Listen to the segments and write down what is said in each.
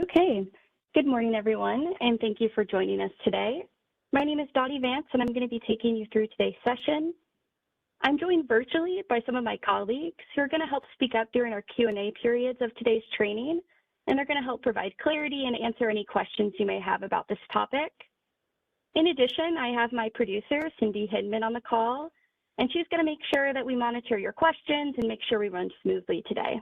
Okay, good morning everyone, and thank you for joining us today. My name is Dottie Vance, and I'm going to be taking you through today's session. I'm joined virtually by some of my colleagues who are going to help speak up during our Q&A periods of today's training, and they're going to help provide clarity and answer any questions you may have about this topic. In addition, I have my producer, Cindy Hidman, on the call, and she's going to make sure that we monitor your questions and make sure we run smoothly today.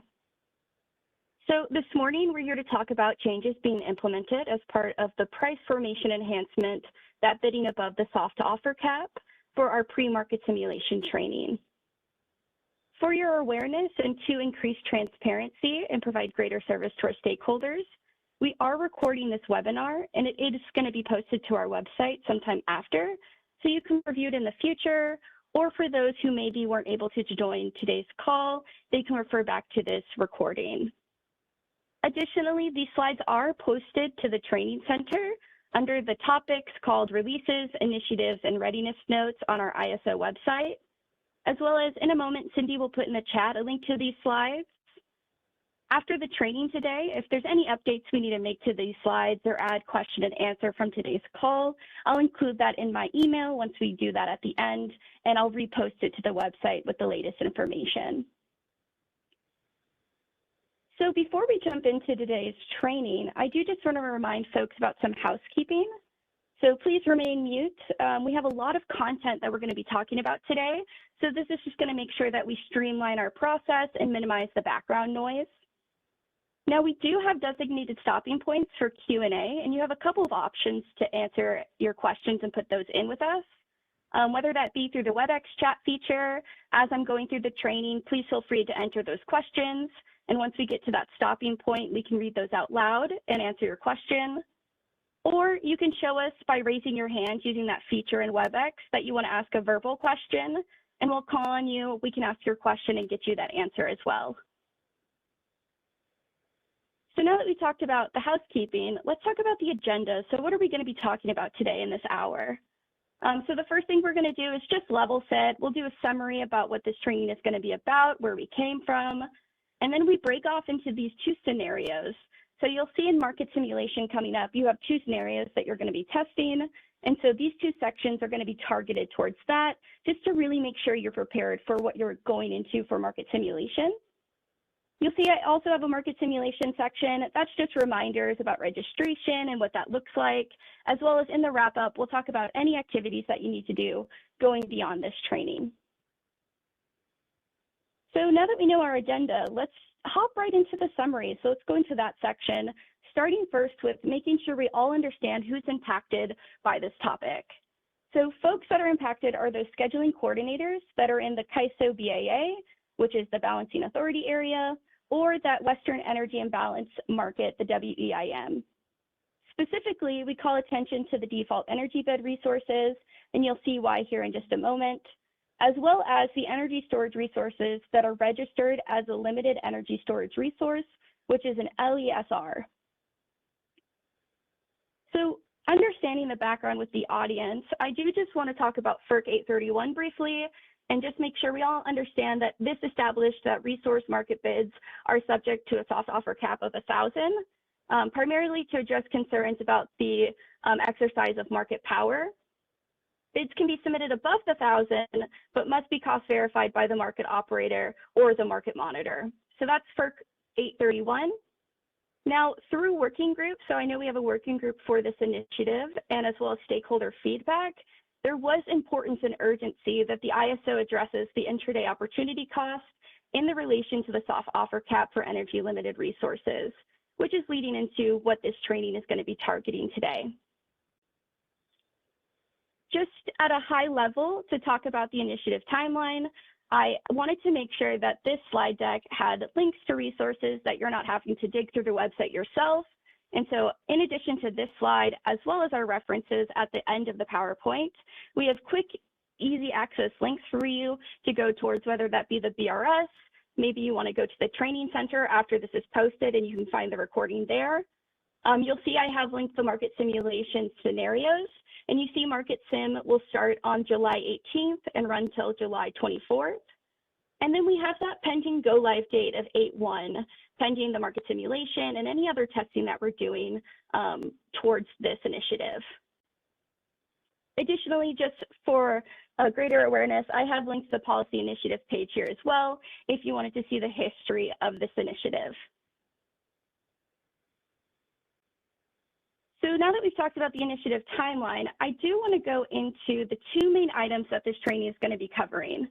So this morning, we're here to talk about changes being implemented as part of the price formation enhancement, that bidding above the soft offer cap, for our pre-market simulation training. For your awareness and to increase transparency and provide greater service to our stakeholders, we are recording this webinar, and it is going to be posted to our website sometime after, so you can review it in the future, or for those who maybe weren't able to join today's call, they can refer back to this recording. Additionally, these slides are posted to the Training Center under the topics called Releases, Initiatives, and Readiness Notes on our ISO website, as well as in a moment, Cindy will put in the chat a link to these slides. After the training today, if there's any updates we need to make to these slides or add question and answer from today's call, I'll include that in my email once we do that at the end, and I'll repost it to the website with the latest information. So before we jump into today's training, I do just want to remind folks about some housekeeping. So please remain mute. We have a lot of content that we're going to be talking about today. So this is just going to make sure that we streamline our process and minimize the background noise. Now we do have designated stopping points for Q&A, and you have a couple of options to answer your questions and put those in with us. Whether that be through the WebEx chat feature, as I'm going through the training, please feel free to enter those questions. And once we get to that stopping point, we can read those out loud and answer your question. Or you can show us by raising your hand using that feature in WebEx that you want to ask a verbal question, and we'll call on you. We can ask your question and get you that answer as well. So now that we talked about the housekeeping, let's talk about the agenda. So what are we going to be talking about today in this hour? So the first thing we're going to do is just level set. We'll do a summary about what this training is going to be about, where we came from, and then we break off into these two scenarios. So you'll see in market simulation coming up, you have two scenarios that you're going to be testing. And so these two sections are going to be targeted towards that, just to really make sure you're prepared for what you're going into for market simulation. You'll see I also have a market simulation section. That's just reminders about registration and what that looks like, as well as in the wrap up, we'll talk about any activities that you need to do going beyond this training. So now that we know our agenda, let's hop right into the summary. So let's go into that section, starting first with making sure we all understand who's impacted by this topic. So folks that are impacted are those scheduling coordinators that are in the CAISO BAA, which is the Balancing Authority area, or that Western Energy Imbalance Market, the WEIM. Specifically, we call attention to the default energy bid resources, and you'll see why here in just a moment, as well as the energy storage resources that are registered as a limited energy storage resource, which is an LESR. So understanding the background with the audience, I do just want to talk about FERC 831 briefly, and just make sure we all understand that this established that resource market bids are subject to a soft offer cap of 1,000, primarily to address concerns about the exercise of market power. Bids can be submitted above the 1,000, but must be cost verified by the market operator or the market monitor. So that's FERC 831. Now, through working groups, so I know we have a working group for this initiative, and as well as stakeholder feedback, there was importance and urgency that the ISO addresses the intraday opportunity cost in the relation to the soft offer cap for energy limited resources, which is leading into what this training is going to be targeting today. Just at a high level to talk about the initiative timeline, I wanted to make sure that this slide deck had links to resources that you're not having to dig through the website yourself. And so in addition to this slide, as well as our references at the end of the PowerPoint, we have quick, easy access links for you to go towards, whether that be the BRS, maybe you want to go to the training center after this is posted and you can find the recording there. You'll see I have linked to market simulation scenarios, and you see market sim will start on July 18th and run till July 24th. And then we have that pending go live date of 8/1, pending the market simulation and any other testing that we're doing towards this initiative. Additionally, just for a greater awareness, I have linked to the policy initiative page here as well if you wanted to see the history of this initiative. So now that we've talked about the initiative timeline, I do want to go into the two main items that this training is going to be covering.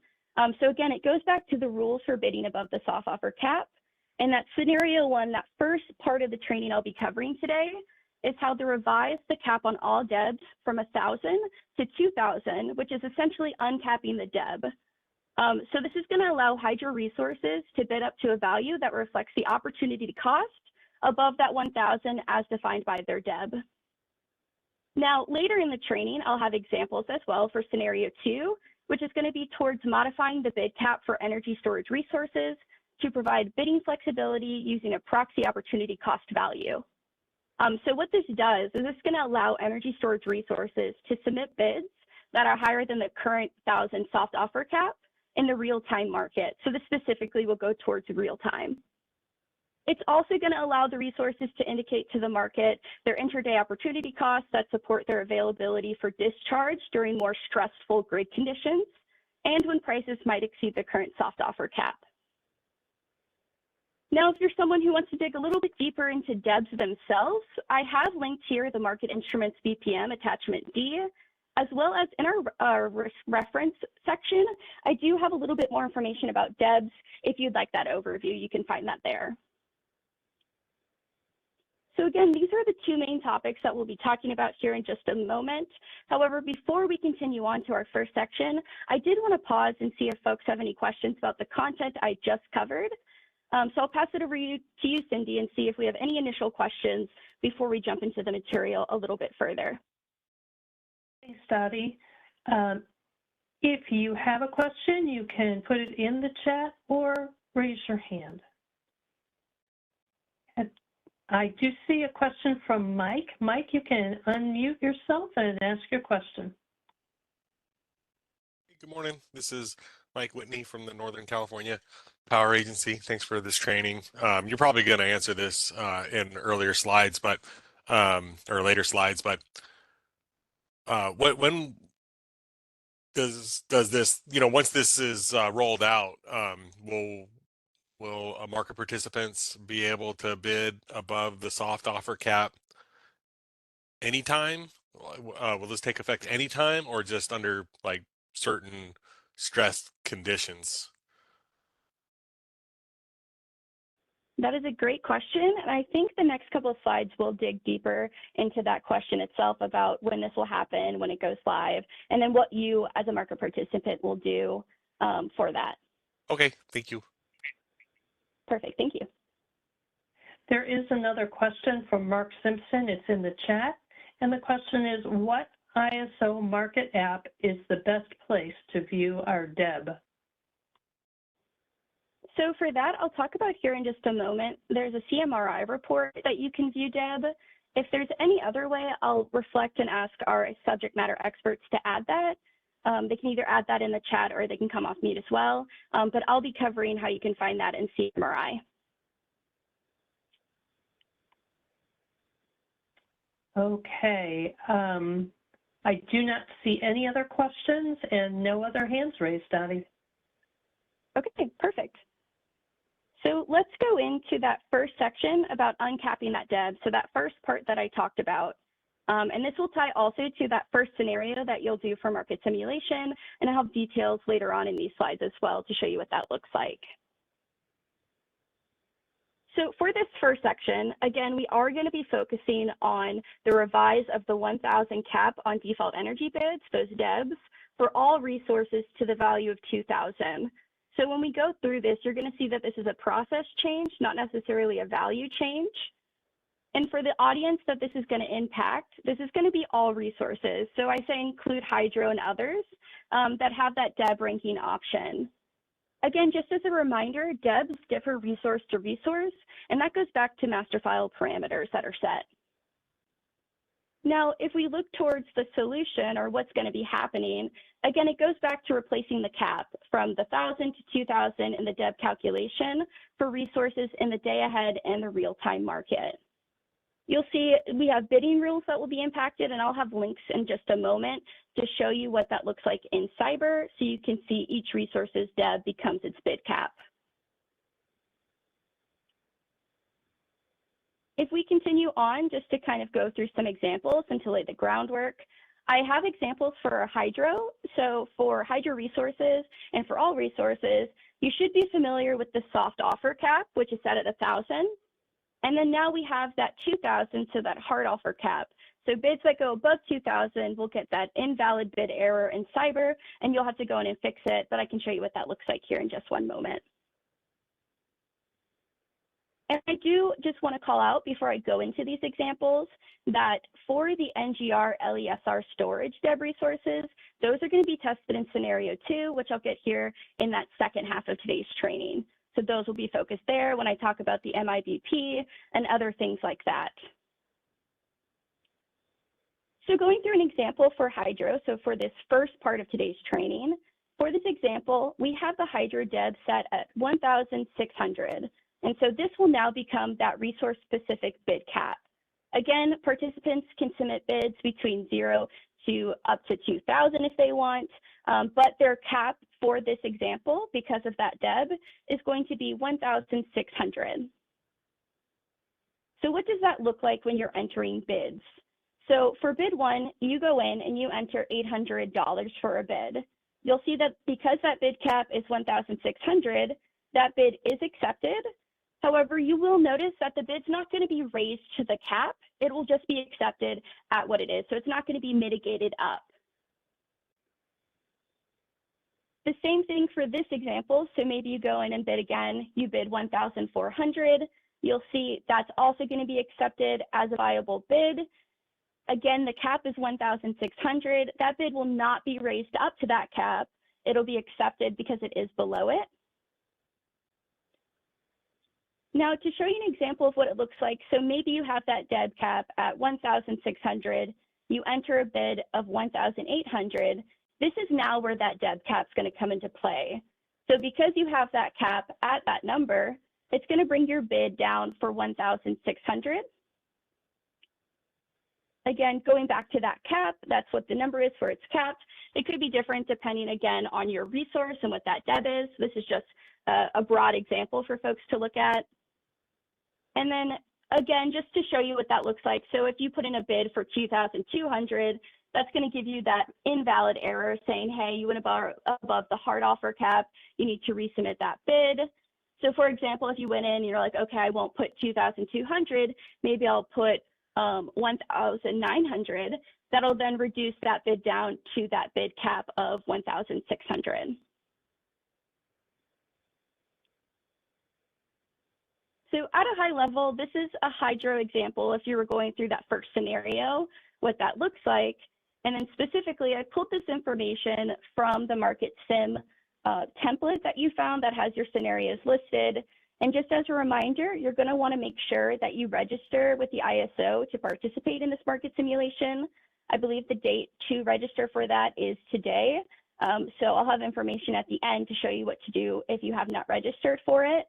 So again, it goes back to the rules for bidding above the soft offer cap. And that scenario one, that first part of the training I'll be covering today is how to revise the cap on all DEBs from 1,000 to 2,000, which is essentially uncapping the DEB. So this is going to allow hydro resources to bid up to a value that reflects the opportunity to cost above that 1,000 as defined by their DEB. Now, later in the training, I'll have examples as well for scenario 2, which is going to be towards modifying the bid cap for energy storage resources to provide bidding flexibility using a proxy opportunity cost value. So what this does is it's going to allow energy storage resources to submit bids that are higher than the current 1,000 soft offer cap in the real-time market. So this specifically will go towards real-time. It's also going to allow the resources to indicate to the market their intraday opportunity costs that support their availability for discharge during more stressful grid conditions and when prices might exceed the current soft offer cap. Now, if you're someone who wants to dig a little bit deeper into DEBs themselves, I have linked here the Market Instruments BPM Attachment D, as well as in our reference section, I do have a little bit more information about DEBs. If you'd like that overview, you can find that there. So again, these are the two main topics that we'll be talking about here in just a moment. However, before we continue on to our first section, I did want to pause and see if folks have any questions about the content I just covered. So I'll pass it over to you, Cindy, and see if we have any initial questions before we jump into the material a little bit further. Thanks, Dottie. If you have a question, you can put it in the chat or raise your hand. I do see a question from Mike. Mike, you can unmute yourself and ask your question. Good morning. This is Mike Whitney from the Northern California Power Agency. Thanks for this training. You're probably going to answer this in earlier slides, but or later slides. But when does this, once this is rolled out, will market participants be able to bid above the soft offer cap anytime? Will this take effect anytime, or just under like certain stress conditions? That is a great question, and I think the next couple of slides will dig deeper into that question itself about when this will happen, when it goes live, and then what you as a market participant will do for that. Okay, thank you. Perfect, thank you. There is another question from Mark Simpson. It's in the chat, and the question is, what ISO market app is the best place to view our DEB? So for that, I'll talk about here in just a moment. There's a CMRI report that you can view DEB. If there's any other way, I'll reflect and ask our subject matter experts to add that. They can either add that in the chat or they can come off mute as well. But I'll be covering how you can find that in CMRI. Okay. I do not see any other questions and no other hands raised, Dottie. Okay, perfect. So let's go into that first section about uncapping that DEB. So that first part that I talked about. And this will tie also to that first scenario that you'll do for market simulation, and I'll have details later on in these slides as well to show you what that looks like. So for this first section, again, we are going to be focusing on the revise of the 1,000 cap on default energy bids, those DEBs, for all resources to the value of 2,000. So when we go through this, you're going to see that this is a process change, not necessarily a value change. And for the audience that this is going to impact, this is going to be all resources. So I say include hydro and others that have that DEB ranking option. Again, just as a reminder, DEBs differ resource to resource, and that goes back to master file parameters that are set. Now, if we look towards the solution or what's going to be happening, again, it goes back to replacing the cap from the 1,000 to 2,000 in the DEB calculation for resources in the day ahead and the real-time market. You'll see we have bidding rules that will be impacted, and I'll have links in just a moment to show you what that looks like in cyber so you can see each resource's DEB becomes its bid cap. If we continue on, just to kind of go through some examples and to lay the groundwork, I have examples for hydro. So for hydro resources and for all resources, you should be familiar with the soft offer cap, which is set at 1,000. And then now we have that 2,000, so that hard offer cap. So bids that go above 2,000 will get that invalid bid error in cyber, and you'll have to go in and fix it, but I can show you what that looks like here in just one moment. And I do just want to call out before I go into these examples that for the NGR LESR storage DEB resources, those are going to be tested in scenario 2, which I'll get here in that second half of today's training. So those will be focused there when I talk about the MIBP and other things like that. So going through an example for hydro, so for this first part of today's training, for this example, we have the hydro DEB set at 1,600. And so this will now become that resource-specific bid cap. Again, participants can submit bids between 0 to up to 2,000 if they want, but their cap for this example, because of that DEB, is going to be 1,600. So what does that look like when you're entering bids? So for bid 1, you go in and you enter $800 for a bid. You'll see that because that bid cap is 1,600, that bid is accepted. However, you will notice that the bid's not going to be raised to the cap. It will just be accepted at what it is. So it's not going to be mitigated up. The same thing for this example. So maybe you go in and bid again. You bid 1,400. You'll see that's also going to be accepted as a viable bid. Again, the cap is 1,600. That bid will not be raised up to that cap. It'll be accepted because it is below it. Now, to show you an example of what it looks like, so maybe you have that DEB cap at 1,600, you enter a bid of 1,800. This is now where that DEB cap is going to come into play. So because you have that cap at that number, it's going to bring your bid down for 1,600. Again, going back to that cap, that's what the number is for its capped. It could be different depending, again, on your resource and what that DEB is. This is just a broad example for folks to look at. And then again, just to show you what that looks like. So if you put in a bid for 2,200, that's going to give you that invalid error saying, hey, you went above the hard offer cap. You need to resubmit that bid. So for example, if you went in and you're like, okay, I won't put 2,200, maybe I'll put 1,900. That'll then reduce that bid down to that bid cap of 1,600. So at a high level, this is a hydro example if you were going through that first scenario, what that looks like. And then specifically, I pulled this information from the Market Sim template that you found that has your scenarios listed. And just as a reminder, you're going to want to make sure that you register with the ISO to participate in this market simulation. I believe the date to register for that is today. So I'll have information at the end to show you what to do if you have not registered for it.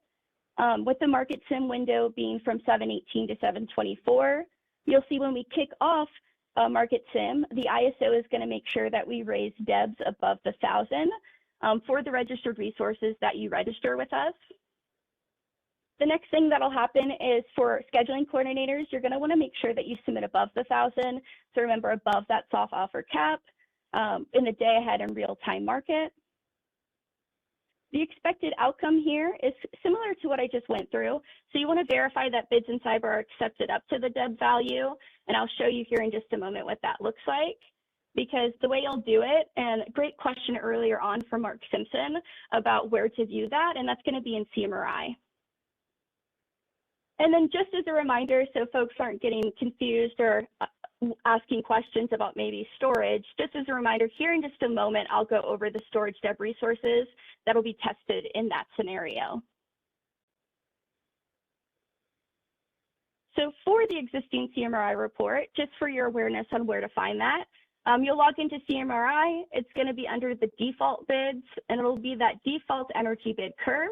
With the Market Sim window being from 7/18 to 7/24, you'll see when we kick off Market Sim, the ISO is going to make sure that we raise DEBs above the 1,000 for the registered resources that you register with us. The next thing that'll happen is for scheduling coordinators, you're going to want to make sure that you submit above the 1,000. So remember, above that soft offer cap in the day ahead and real-time market. The expected outcome here is similar to what I just went through. So you want to verify that bids in cyber are accepted up to the DEB value. And I'll show you here in just a moment what that looks like. Because the way you'll do it, and great question earlier on from Mark Simpson about where to view that, and that's going to be in CMRI. And then just as a reminder, so folks aren't getting confused or asking questions about maybe storage, just as a reminder, here in just a moment, I'll go over the storage DEB resources that'll be tested in that scenario. So for the existing CMRI report, just for your awareness on where to find that, you'll log into CMRI. It's going to be under the default bids, and it'll be that default energy bid curve.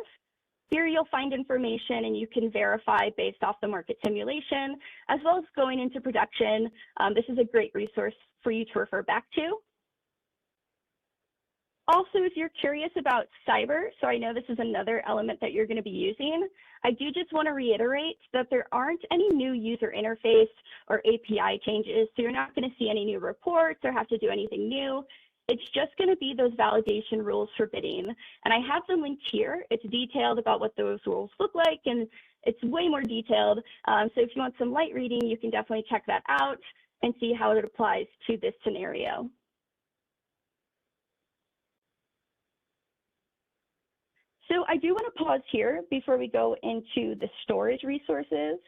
Here you'll find information and you can verify based off the market simulation, as well as going into production. This is a great resource for you to refer back to. Also, if you're curious about cyber, so I know this is another element that you're going to be using, I do just want to reiterate that there aren't any new user interface or API changes, so you're not going to see any new reports or have to do anything new. It's just going to be those validation rules for bidding. And I have them linked here. It's detailed about what those rules look like, and it's way more detailed. So if you want some light reading, you can definitely check that out and see how it applies to this scenario. So I do want to pause here before we go into the storage resources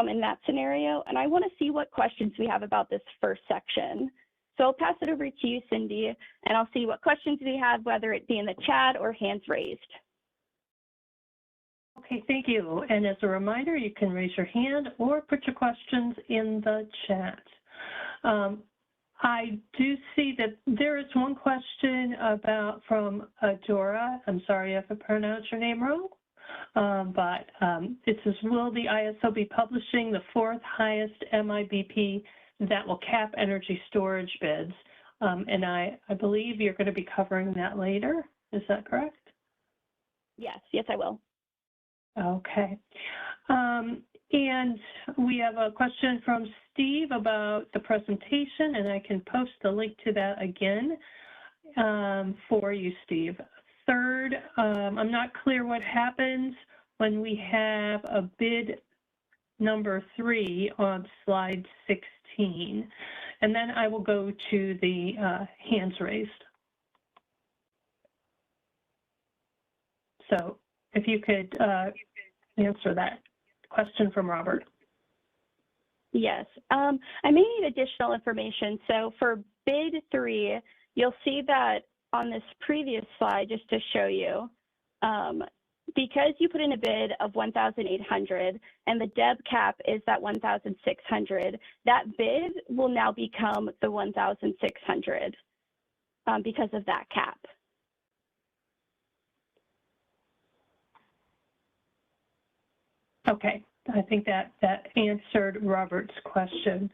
in that scenario, and I want to see what questions we have about this first section. So I'll pass it over to you, Cindy, and I'll see what questions we have, whether it be in the chat or hands raised. Okay, thank you. And as a reminder, you can raise your hand or put your questions in the chat. I do see that there is one question from Adora. I'm sorry if I pronounced your name wrong, but it says, will the ISO be publishing the 4th highest MIBP that will cap energy storage bids? And I believe you're going to be covering that later. Is that correct? Yes, I will. Okay. And we have a question from Steve about the presentation, and I can post the link to that again for you, Steve. Third, I'm not clear what happens when we have a bid number 3 on slide 16. And then I will go to the hands raised. So if you could answer that question from Robert. Yes, I may need additional information. So for bid 3, you'll see that on this previous slide, just to show you, because you put in a bid of 1,800 and the DEB cap is that 1,600, that bid will now become the 1,600 because of that cap. Okay, I think that answered Robert's question.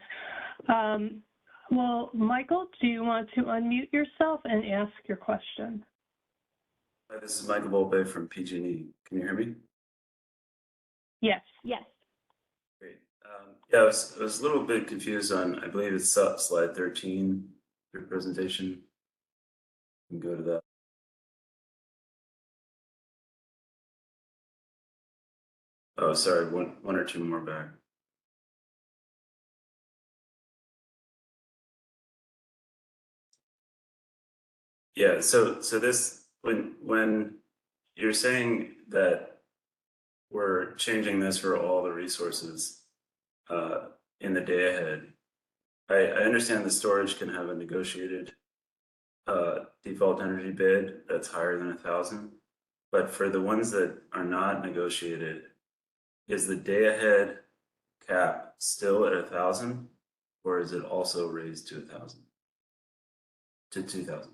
Well, Michael, do you want to unmute yourself and ask your question? Hi, this is Michael Volpe from PG&E. Can you hear me? Yes. Yes. Great. Yeah, I was a little bit confused on, I believe it's slide 13, your presentation. You can go to that. Oh, sorry, one or two more back. Yeah, so this, when you're saying that we're changing this for all the resources in the day ahead, I understand the storage can have a negotiated default energy bid that's higher than 1,000, but for the ones that are not negotiated, is the day ahead cap still at 1,000, or is it also raised to 1,000, to 2,000?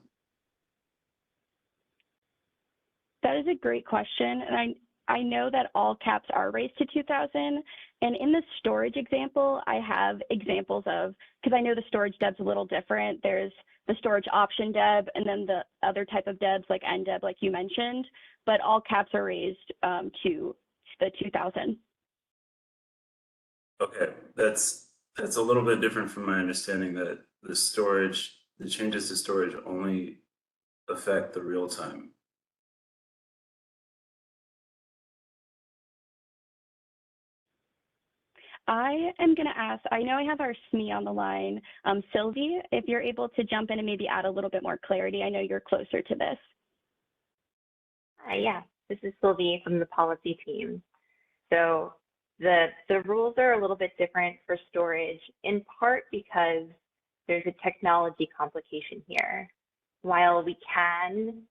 That is a great question, and I know that all caps are raised to 2,000, and in the storage example, I have examples of, because I know the storage DEB's a little different. There's the storage option DEB, and then the other type of DEBs like NDEB, like you mentioned, but all caps are raised to the 2,000. Okay, that's a little bit different from my understanding that the changes to storage only affect the real time. I am going to ask, I know I have our SME on the line, Sylvie, if you're able to jump in and maybe add a little bit more clarity. I know you're closer to this. Yeah, this is Sylvie from the policy team. So the rules are a little bit different for storage, in part because there's a technology complication here. While we can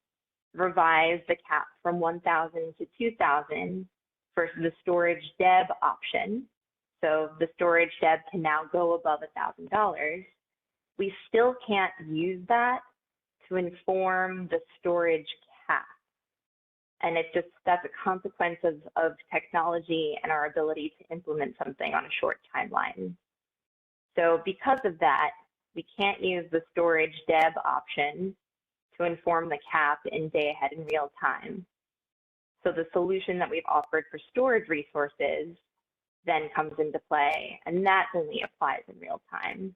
revise the cap from 1,000 to 2,000 for the storage DEB option, so the storage DEB can now go above $1,000, we still can't use that to inform the storage cap. And that's a consequence of technology and our ability to implement something on a short timeline. So because of that, we can't use the storage DEB option to inform the cap in day ahead in real time. So the solution that we've offered for storage resources then comes into play, and that only applies in real time.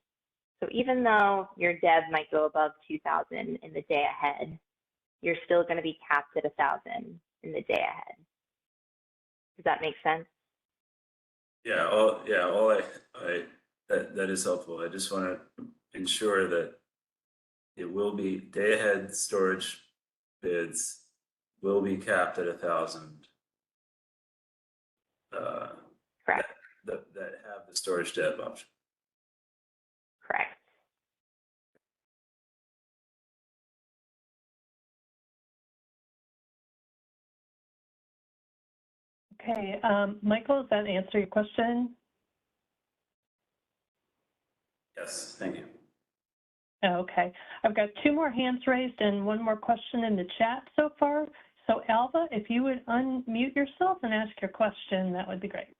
So even though your DEB might go above 2,000 in the day ahead, you're still going to be capped at 1,000 in the day ahead. Does that make sense? That is helpful. I just want to ensure that it will be day ahead storage bids will be capped at 1,000. Correct. That have the storage DEB option. Correct. Okay, Michael, does that answer your question? Yes, thank you. Okay, I've got 2 more hands raised and 1 more question in the chat so far. So Alva, if you would unmute yourself and ask your question, that would be great.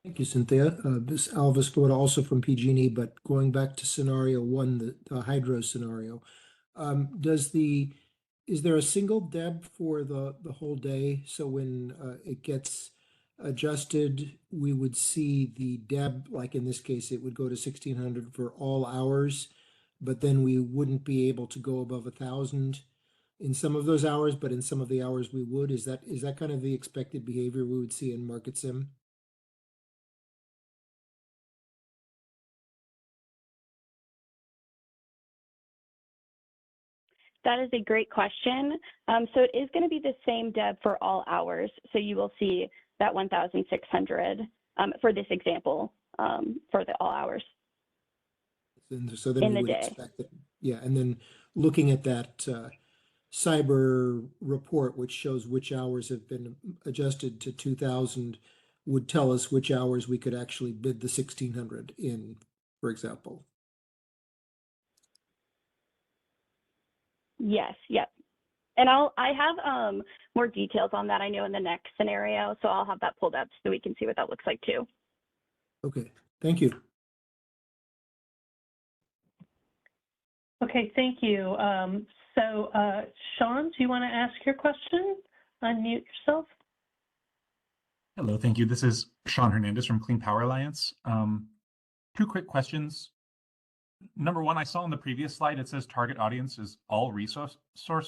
Thank you, Cynthia. This Alva Skoda, also from PG&E, but going back to scenario 1, the hydro scenario, is there a single DEB for the whole day? So when it gets adjusted, we would see the DEB, like in this case, it would go to 1,600 for all hours, but then we wouldn't be able to go above 1,000 in some of those hours, but in some of the hours we would. Is that kind of the expected behavior we would see in Market Sim? That is a great question. So it is going to be the same DEB for all hours. So you will see that 1,600 for this example for the all hours. And so then in we the would day. expect that, yeah. And then looking at that cyber report, which shows which hours have been adjusted to 2,000, would tell us which hours we could actually bid the 1,600 in, for example. Yes, yep. And I have more details on that, I know, in the next scenario, so I'll have that pulled up so we can see what that looks like too. Okay, thank you. Okay, thank you. So Sean, do you want to ask your question? Unmute yourself. Hello, thank you. This is Sean Hernandez from Clean Power Alliance. 2 quick questions. Number 1, I saw on the previous slide, it says target audience is all resource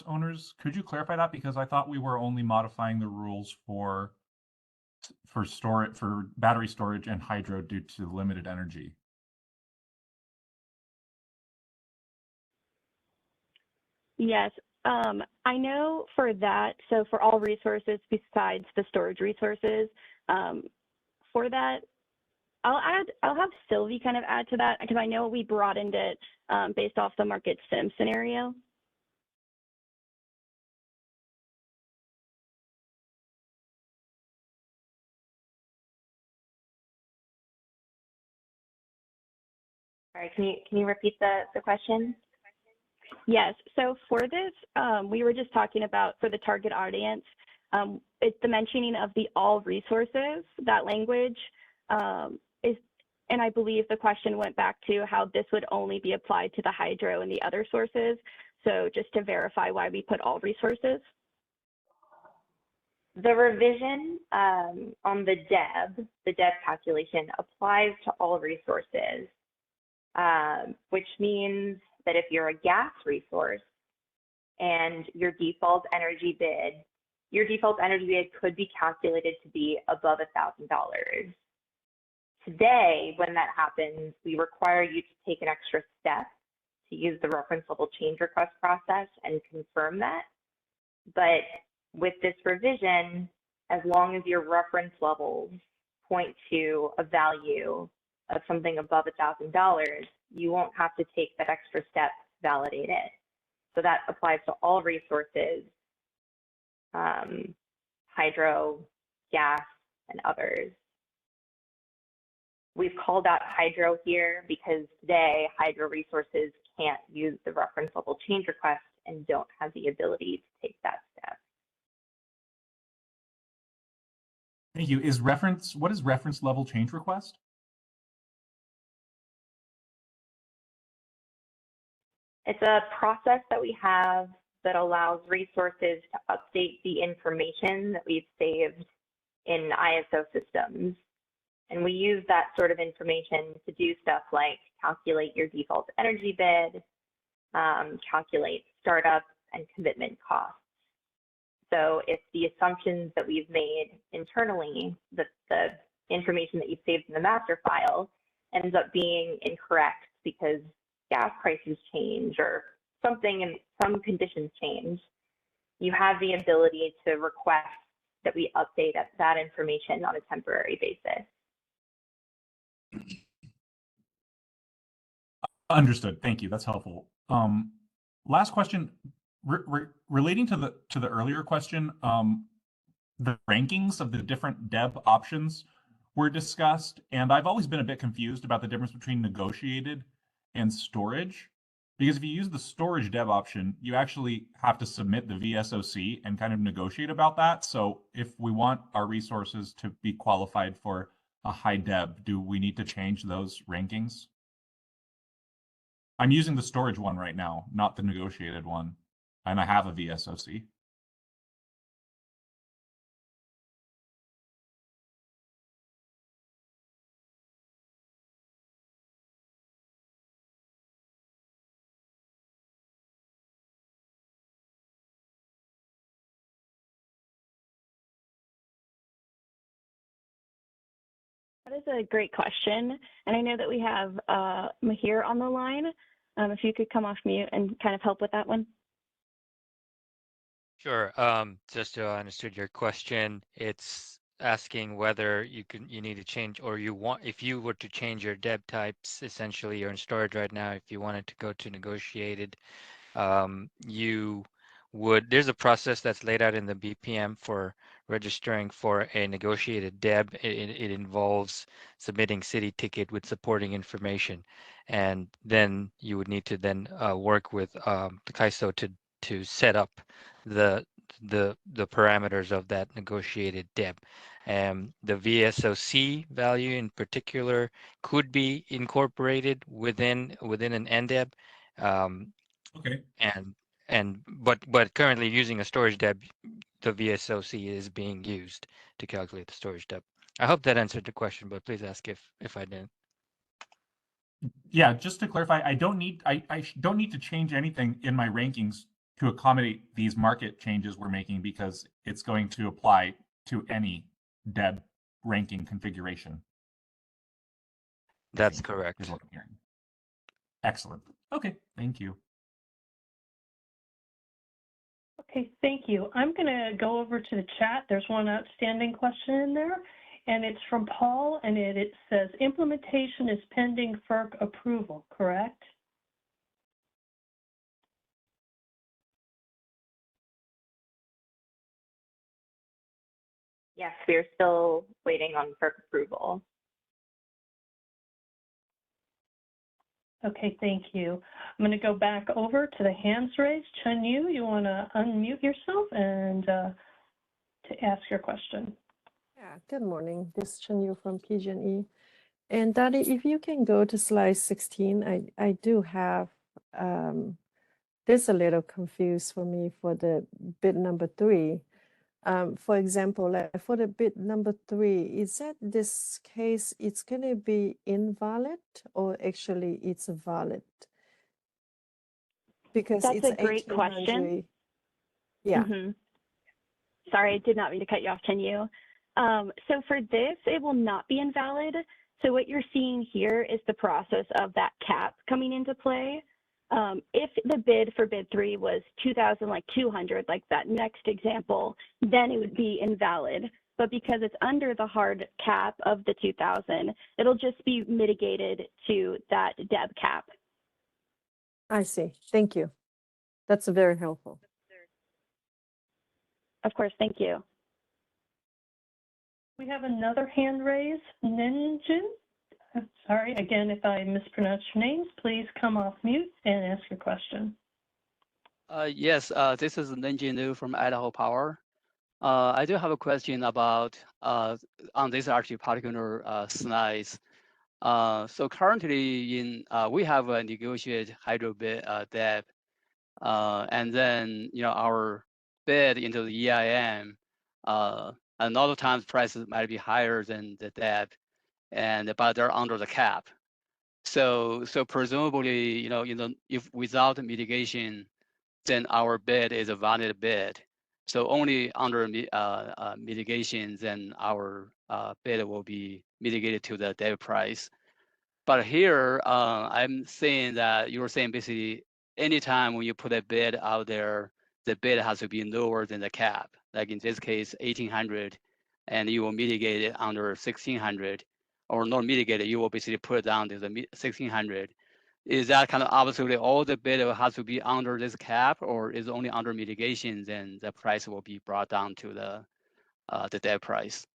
owners. Could you clarify that? Because I thought we were only modifying the rules for battery storage and hydro due to limited energy. Yes, I know for that, so for all resources besides the storage resources, for that, I'll have Sylvie kind of add to that because I know we broadened it based off the Market Sim scenario. Sorry, can you repeat the question? Yes, so for this, we were just talking about for the target audience, it's the mentioning of the all resources, that language is, and I believe the question went back to how this would only be applied to the hydro and the other sources. So just to verify why we put all resources. The revision on the DEB calculation applies to all resources, which means that if you're a gas resource and your default energy bid could be calculated to be above $1,000. Today, when that happens, we require you to take an extra step to use the reference level change request process and confirm that. But with this revision, as long as your reference levels point to a value of something above $1,000, you won't have to take that extra step to validate it. So that applies to all resources, hydro, gas, and others. We've called out hydro here because today hydro resources can't use the reference level change request and don't have the ability to take that step. Thank you. What is reference level change request? It's a process that we have that allows resources to update the information that we've saved in ISO systems. And we use that sort of information to do stuff like calculate your default energy bid, calculate startup and commitment costs. So if the assumptions that we've made internally, that the information that you've saved in the master file ends up being incorrect because gas prices change or something and some conditions change, you have the ability to request that we update that information on a temporary basis. Understood. Thank you. That's helpful. Last question, relating to the earlier question, the rankings of the different DEB options were discussed, and I've always been a bit confused about the difference between negotiated and storage. Because if you use the storage DEB option, you actually have to submit the VSOC and kind of negotiate about that. So if we want our resources to be qualified for a high DEB, do we need to change those rankings? I'm using the storage one right now, not the negotiated one, and I have a VSOC. That is a great question. And I know that we have Mahir on the line. If you could come off mute and kind of help with that one. Sure. Just so I understood your question, it's asking whether you need to change, or if you were to change your DEB types, essentially you're in storage right now, if you wanted to go to negotiated, there's a process that's laid out in the BPM for registering for a negotiated DEB. It involves submitting city ticket with supporting information, and then you would need to then work with the CAISO to set up the parameters of that negotiated DEB. The VSOC value in particular could be incorporated within an NDEB. Okay. But currently using a storage DEB, the VSOC is being used to calculate the storage DEB. I hope that answered the question, but please ask if I didn't. Yeah, just to clarify, I don't need to change anything in my rankings to accommodate these market changes we're making, because it's going to apply to any DEB ranking configuration. That's correct. Is what I'm hearing. Excellent. Okay, thank you. Okay, thank you. I'm going to go over to the chat. There's one outstanding question in there, and it's from Paul, and it says, implementation is pending FERC approval, correct? Yes, we're still waiting on FERC approval. Okay, thank you. I'm going to go back over to the hands raised. Chen Yu, you want to unmute yourself and to ask your question. Yeah, good morning. This is Chen Yu from PG&E. And Dottie, if you can go to slide 16, I do have, this a little confused for me for the bid number 3. For example, like for the bid number 3, is that this case, it's going to be invalid or actually it's valid? Because That's it's a great question. Yeah. Sorry, I did not mean to cut you off, Chen Yu. So for this, it will not be invalid. So what you're seeing here is the process of that cap coming into play. If the bid for bid 3 was 2,200, like that next example, then it would be invalid. But because it's under the hard cap of the 2,000, it'll just be mitigated to that DEB cap. I see. Thank you. That's very helpful. Of course, thank you. We have another hand raised. Ninjin, Sorry, again, if I mispronounce your names, please come off mute and ask your question. Yes, this is Nanjing Liu from Idaho Power. I do have a question about on this actually particular slides. So currently we have a negotiated hydro bid debt, and then our bid into the EIM. A lot of times prices might be higher than the debt, but they're under the cap. So presumably if without mitigation, then our bid is a valid bid. So only under mitigation, then our bid will be mitigated to the debt price. But here, I'm saying that you're saying basically anytime when you put a bid out there, the bid has to be lower than the cap. Like in this case, 1,800, and you will mitigate it under 1,600, or not mitigate it, you will basically put it down to the 1,600. Is that kind of absolutely all the bid has to be under this cap, or is it only under mitigation, then the price will be brought down to the debt price?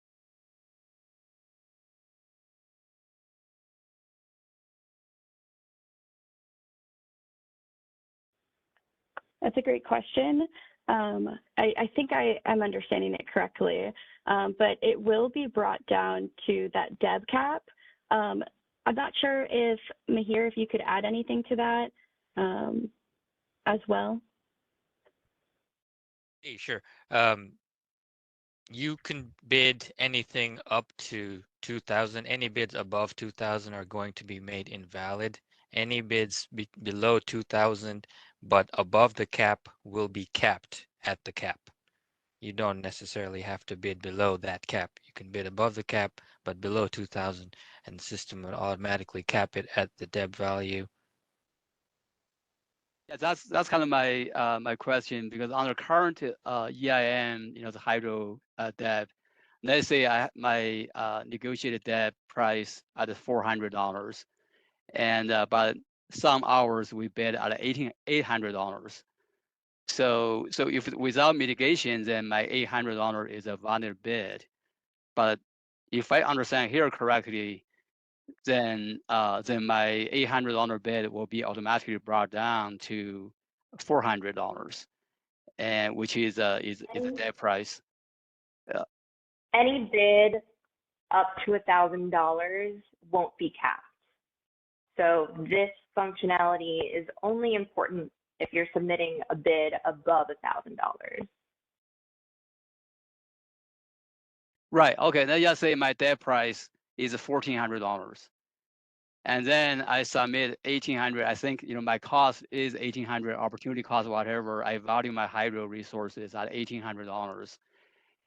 That's a great question. I think I'm understanding it correctly, but it will be brought down to that DEB cap. I'm not sure if, Mahir, if you could add anything to that as well. Hey, sure. You can bid anything up to 2,000. Any bids above 2,000 are going to be made invalid. Any bids below 2,000 but above the cap will be capped at the cap. You don't necessarily have to bid below that cap. You can bid above the cap, but below 2,000, and the system will automatically cap it at the DEB value. Yeah, that's kind of my my question, because under current EIM, the hydro debt, let's say my negotiated debt price at $400, and but some hours we bid at $800. So if without mitigation, then my $800 is a valid bid. But if I understand here correctly, then my $800 bid will be automatically brought down to $400, and which is a debt price. Any bid up to $1,000 won't be capped. So this functionality is only important if you're submitting a bid above $1,000. Right. Okay. Let's just say my debt price is $1,400, and then I submit 1,800. I think my cost is 1,800. Opportunity cost, whatever. I value my hydro resources at $1,800,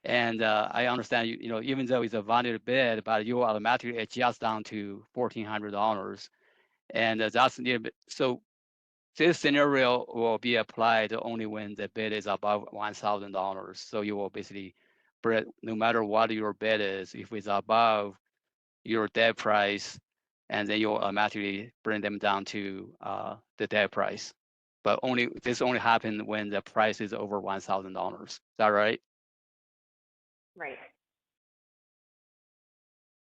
and I understand even though it's a valid bid, but you automatically adjust down to $1,400, and that's a little bit. So this scenario will be applied only when the bid is above $1,000. So you will basically, no matter what your bid is, if it's above your debt price, and then you'll automatically bring them down to the debt price. But this only happens when the price is over $1,000. Is that right? Right.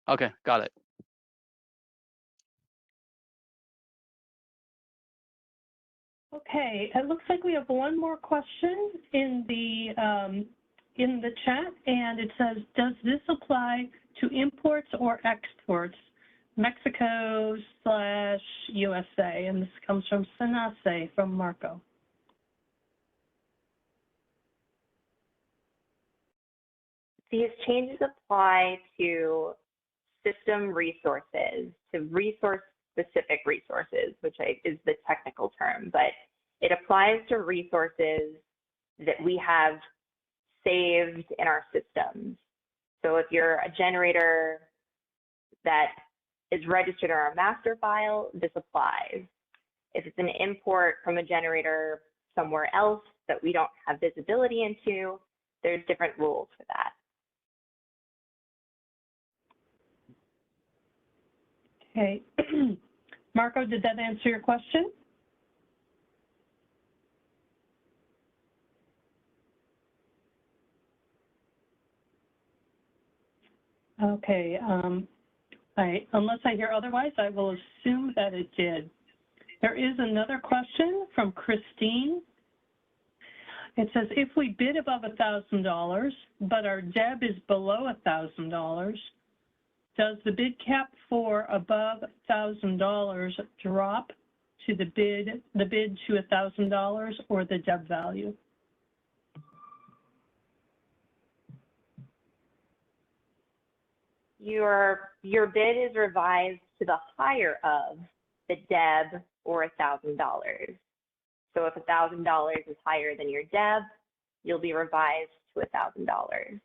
Okay, got it. Okay, it looks like we have one more question in the chat, and it says, does this apply to imports or exports, Mexico/USA? And this comes from Sanase from Marco. These changes apply to system resources, to resource-specific resources, which is the technical term, but it applies to resources that we have saved in our systems. So if you're a generator that is registered in our master file, this applies. If it's an import from a generator somewhere else that we don't have visibility into, there's different rules for that. Okay. Marco, did that answer your question? Okay. Unless I hear otherwise, I will assume that it did. There is another question from Christine. It says, if we bid above $1,000, but our DEB is below $1,000, does the bid cap for above $1,000 drop to the bid to $1,000 or the DEB value? Your bid is revised to the higher of the DEB or $1,000. So if $1,000 is higher than your DEB, you'll be revised to $1,000.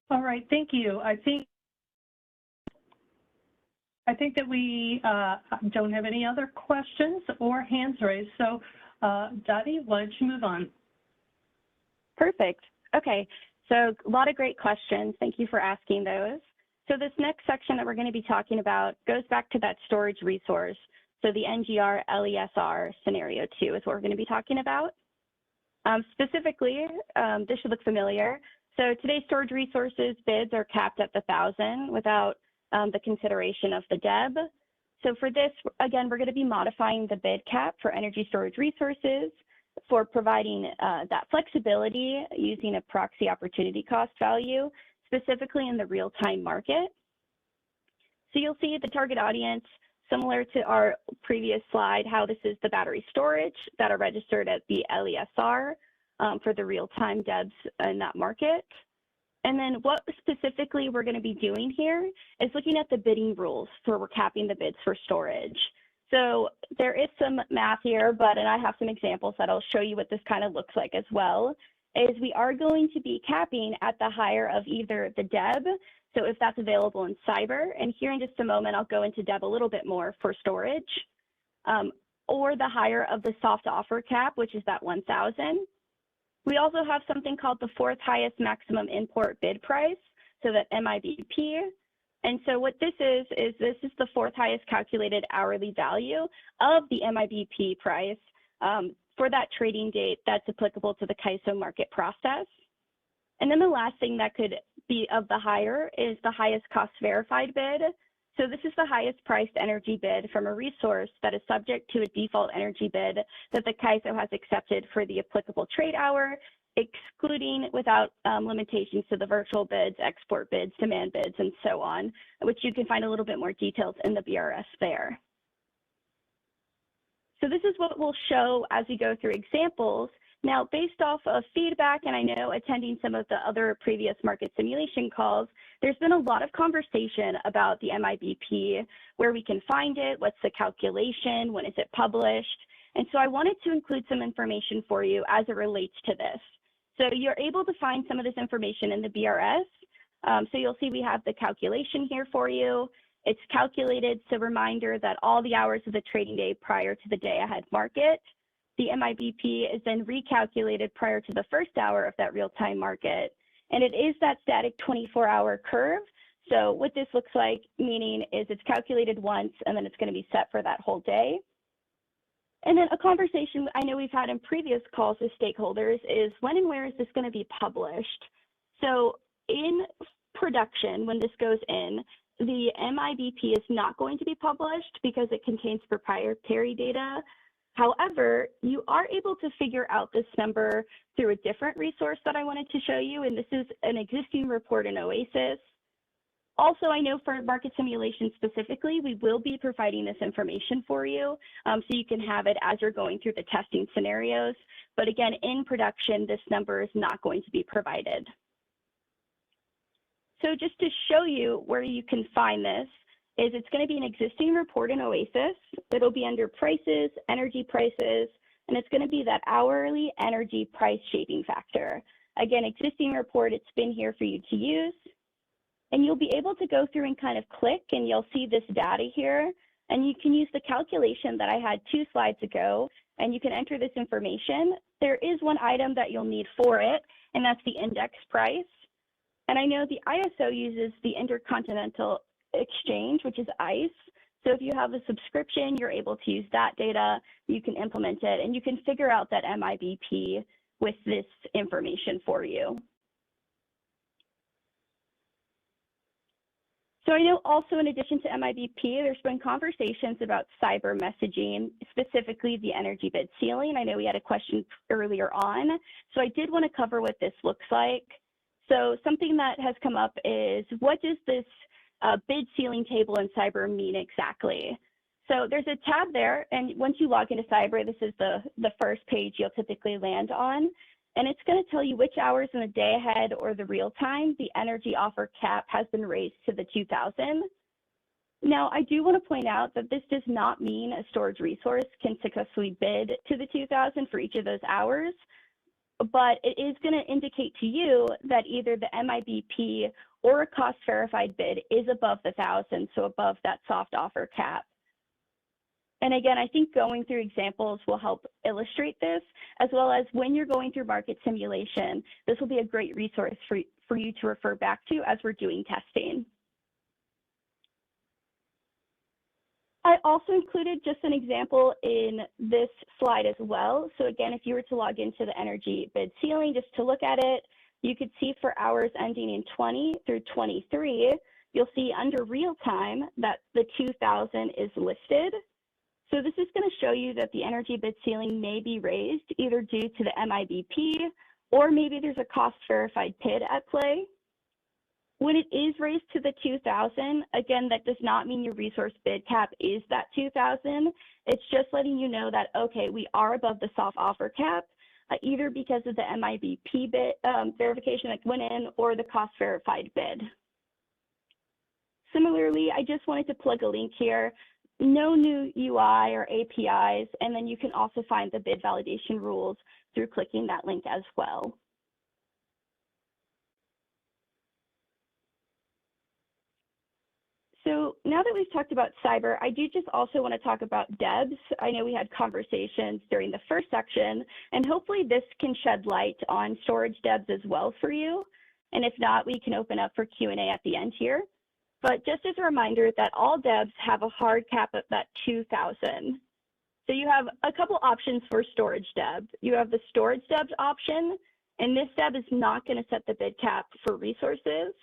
All right, thank you. I think that we don't have any other questions or hands raised. So Dottie, why don't you move on? Perfect. Okay, so a lot of great questions. Thank you for asking those. So this next section that we're going to be talking about goes back to that storage resource. So the NGR LESR scenario 2 is what we're going to be talking about. Specifically, this should look familiar. So today's storage resources bids are capped at the 1,000 without the consideration of the DEB. So for this, again, we're going to be modifying the bid cap for energy storage resources for providing that flexibility using a proxy opportunity cost value, specifically in the real-time market. So you'll see the target audience, similar to our previous slide, how this is the battery storage that are registered at the LESR for the real-time DEBs in that market. And then what specifically we're going to be doing here is looking at the bidding rules for we're capping the bids for storage. So there is some math here, and I have some examples that I'll show you what this kind of looks like as well, is we are going to be capping at the higher of either the DEB, so if that's available in cyber, and here in just a moment, I'll go into DEB a little bit more for storage, or the higher of the soft offer cap, which is that 1,000. We also have something called the fourth highest maximum import bid price, so that MIBP. And so what this is this is the fourth highest calculated hourly value of the MIBP price for that trading date that's applicable to the CAISO market process. And then the last thing that could be of the higher is the highest cost verified bid. So this is the highest priced energy bid from a resource that is subject to a default energy bid that the CAISO has accepted for the applicable trade hour, excluding without limitations to the virtual bids, export bids, demand bids, and so on, which you can find a little bit more details in the BRS there. So this is what we'll show as we go through examples. Now, based off of feedback, and I know attending some of the other previous market simulation calls, there's been a lot of conversation about the MIBP, where we can find it, what's the calculation, when is it published. And so I wanted to include some information for you as it relates to this. So you're able to find some of this information in the BRS. So you'll see we have the calculation here for you. It's calculated, so reminder that all the hours of the trading day prior to the day ahead market. The MIBP is then recalculated prior to the first hour of that real-time market. And it is that static 24-hour curve. So what this looks like, meaning is it's calculated once and then it's going to be set for that whole day. And then a conversation I know we've had in previous calls with stakeholders is when and where is this going to be published? So in production, when this goes in, the MIBP is not going to be published because it contains proprietary data. However, you are able to figure out this number through a different resource that I wanted to show you, and this is an existing report in OASIS. Also, I know for market simulation specifically, we will be providing this information for you, so you can have it as you're going through the testing scenarios. But again, in production, this number is not going to be provided. So just to show you where you can find this, is it's going to be an existing report in OASIS. It'll be under prices, energy prices, and it's going to be that hourly energy price shaping factor. Again, existing report, it's been here for you to use. And you'll be able to go through and kind of click and you'll see this data here. And you can use the calculation that I had 2 slides ago, and you can enter this information. There is one item that you'll need for it, and that's the index price. And I know the ISO uses the Intercontinental Exchange, which is ICE. So if you have a subscription, you're able to use that data, you can implement it, and you can figure out that MIBP with this information for you. So I know also in addition to MIBP, there's been conversations about cyber messaging, specifically the energy bid ceiling. I know we had a question earlier on, so I did want to cover what this looks like. So something that has come up is, what does this bid ceiling table in cyber mean exactly? So there's a tab there, and once you log into cyber, this is the first page you'll typically land on. And it's going to tell you which hours in the day ahead or the real time the energy offer cap has been raised to the 2,000. Now, I do want to point out that this does not mean a storage resource can successfully bid to the 2,000 for each of those hours, but it is going to indicate to you that either the MIBP or a cost verified bid is above the 1,000, so above that soft offer cap. And again, I think going through examples will help illustrate this, as well as when you're going through market simulation, this will be a great resource for you to refer back to as we're doing testing. I also included just an example in this slide as well. So again, if you were to log into the energy bid ceiling just to look at it, you could see for hours ending in 20 through 23, you'll see under real time that the 2,000 is listed. So this is going to show you that the energy bid ceiling may be raised either due to the MIBP or maybe there's a cost verified PID at play. When it is raised to the 2,000, again, that does not mean your resource bid cap is that 2,000. It's just letting you know that, okay, we are above the soft offer cap, either because of the MIBP bid verification that went in or the cost verified bid. Similarly, I just wanted to plug a link here. No new UI or APIs, and then you can also find the bid validation rules through clicking that link as well. So now that we've talked about cyber, I do just also want to talk about DEBs. I know we had conversations during the first section, and hopefully this can shed light on storage DEBs as well for you. And if not, we can open up for Q&A at the end here. But just as a reminder that all DEBs have a hard cap of that 2,000. So you have a couple options for storage DEB. You have the storage DEB option, and this DEB is not going to set the bid cap for resources.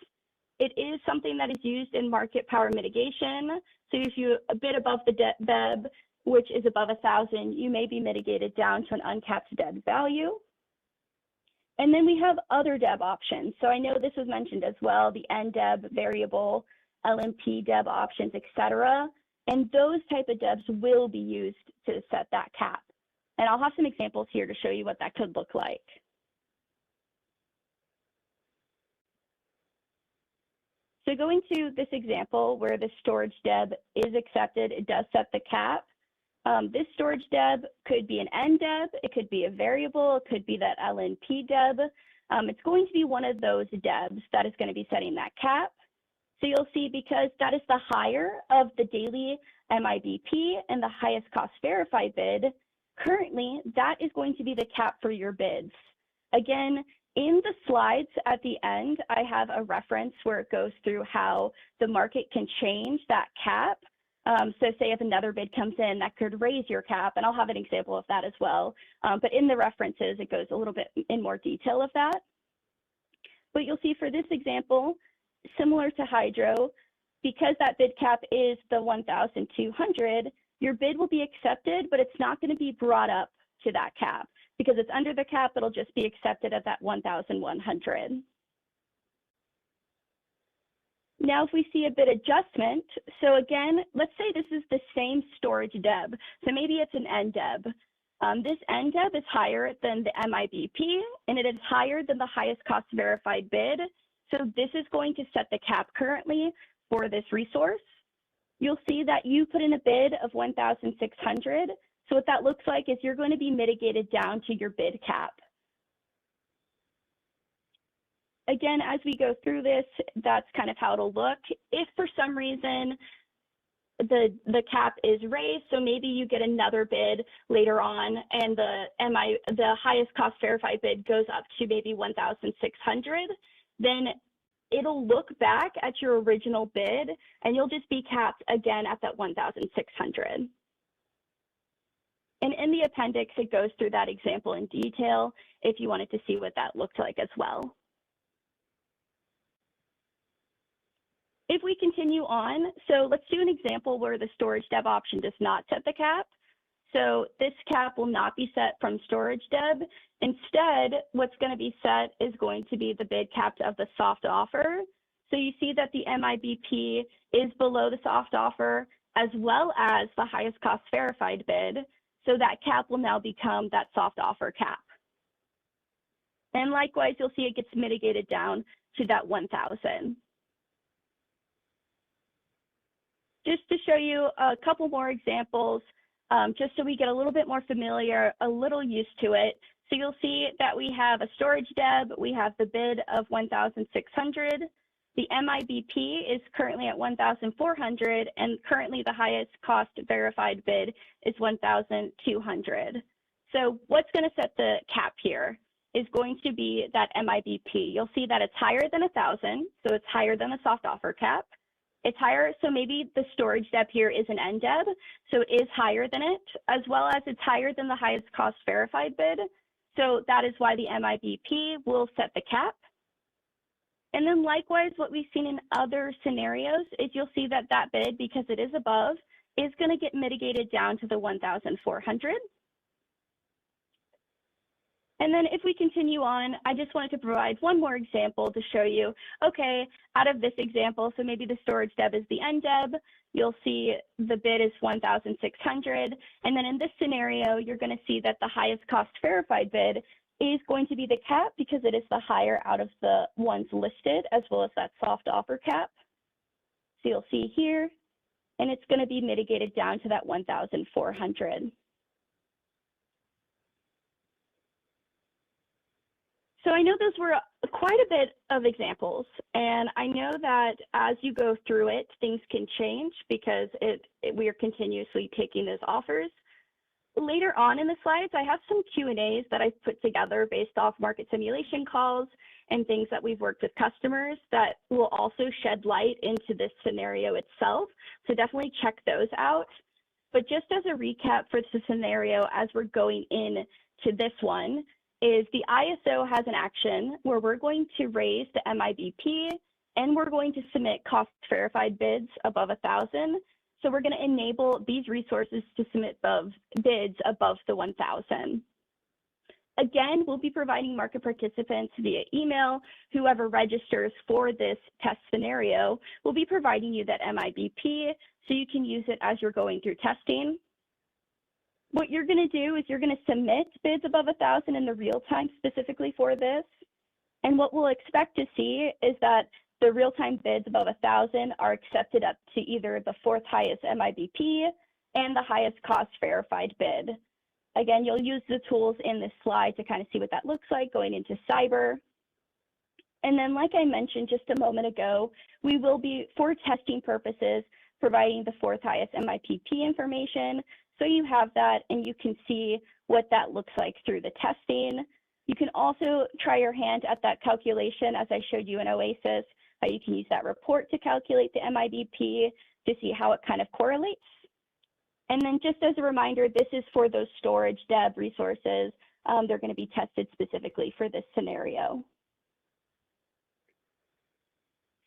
It is something that is used in market power mitigation. So if you're a bit above the DEB, which is above 1,000, you may be mitigated down to an uncapped DEB value. And then we have other DEB options. So I know this was mentioned as well, the NDEB variable, LMP DEB options, etc. And those type of DEBs will be used to set that cap. And I'll have some examples here to show you what that could look like. So going to this example where the storage DEB is accepted, it does set the cap. This storage DEB could be an NDEB, it could be a variable, it could be that LNP DEB. It's going to be one of those DEBs that is going to be setting that cap. So you'll see because that is the higher of the daily MIBP and the highest cost verified bid, currently that is going to be the cap for your bids. Again, in the slides at the end, I have a reference where it goes through how the market can change that cap. So say if another bid comes in, that could raise your cap, and I'll have an example of that as well. But in the references, it goes a little bit in more detail of that. But you'll see for this example, similar to hydro, because that bid cap is the 1,200, your bid will be accepted, but it's not going to be brought up to that cap. Because it's under the cap, it'll just be accepted at that 1,100. Now, if we see a bid adjustment, so again, let's say this is the same storage DEB. So maybe it's an NDEB. This NDEB is higher than the MIBP, and it is higher than the highest cost verified bid. So this is going to set the cap currently for this resource. You'll see that you put in a bid of 1,600. So what that looks like is you're going to be mitigated down to your bid cap. Again, as we go through this, that's kind of how it'll look. If for some reason the cap is raised, so maybe you get another bid later on and the highest cost verified bid goes up to maybe 1,600, then it'll look back at your original bid and you'll just be capped again at that 1,600. And in the appendix, it goes through that example in detail. if you wanted to see what that looked like as well. If we continue on, so let's do an example where the storage deb option does not set the cap. So this cap will not be set from storage deb. Instead, what's going to be set is going to be the bid cap of the soft offer. So you see that the MIBP is below the soft offer as well as the highest cost verified bid. So that cap will now become that soft offer cap. And likewise, you'll see it gets mitigated down to that 1,000. Just to show you a couple more examples, just so we get a little bit more familiar, a little used to it. So you'll see that we have a storage deb, we have the bid of 1,600. The MIBP is currently at 1,400, and currently the highest cost verified bid is 1,200. So what's going to set the cap here is going to be that MIBP. You'll see that it's higher than 1,000, so it's higher than the soft offer cap. It's higher, so maybe the storage deb here is an NDEB, so it is higher than it, as well as it's higher than the highest cost verified bid. So that is why the MIBP will set the cap. And then likewise, what we've seen in other scenarios is you'll see that that bid, because it is above, is going to get mitigated down to the 1,400. And then if we continue on, I just wanted to provide one more example to show you, okay, out of this example, so maybe the storage deb is the NDEB, you'll see the bid is 1,600. And then in this scenario, you're going to see that the highest cost verified bid is going to be the cap because it is the higher out of the ones listed, as well as that soft offer cap. So you'll see here, and it's going to be mitigated down to that 1,400. So I know those were quite a bit of examples, and I know that as you go through it, things can change because we are continuously taking those offers. Later on in the slides, I have some Q&As that I've put together based off market simulation calls and things that we've worked with customers that will also shed light into this scenario itself. So definitely check those out. But just as a recap for the scenario as we're going into this one, is the ISO has an action where we're going to raise the MIBP and we're going to submit cost verified bids above 1,000. So we're going to enable these resources to submit bids above the 1,000. Again, we'll be providing market participants via email. Whoever registers for this test scenario will be providing you that MIBP so you can use it as you're going through testing. What you're going to do is you're going to submit bids above 1,000 in the real time specifically for this. And what we'll expect to see is that the real-time bids above 1,000 are accepted up to either the fourth highest MIBP and the highest cost verified bid. Again, you'll use the tools in this slide to kind of see what that looks like going into cyber. And then, like I mentioned just a moment ago, we will be, for testing purposes, providing the fourth highest MIBP information. So you have that and you can see what that looks like through the testing. You can also try your hand at that calculation as I showed you in OASIS. You can use that report to calculate the MIBP to see how it kind of correlates. And then just as a reminder, this is for those storage deb resources. They're going to be tested specifically for this scenario.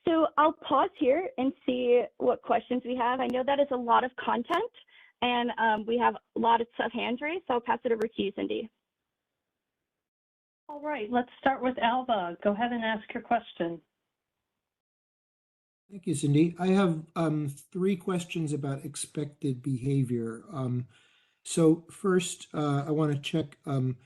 So I'll pause here and see what questions we have. I know that is a lot of content and we have a lot of stuff hand raised, so I'll pass it over to you, Cindy. All right, let's start with Alva. Go ahead and ask your question. Thank you, Cindy. I have 3 questions about expected behavior. So first, I want to check what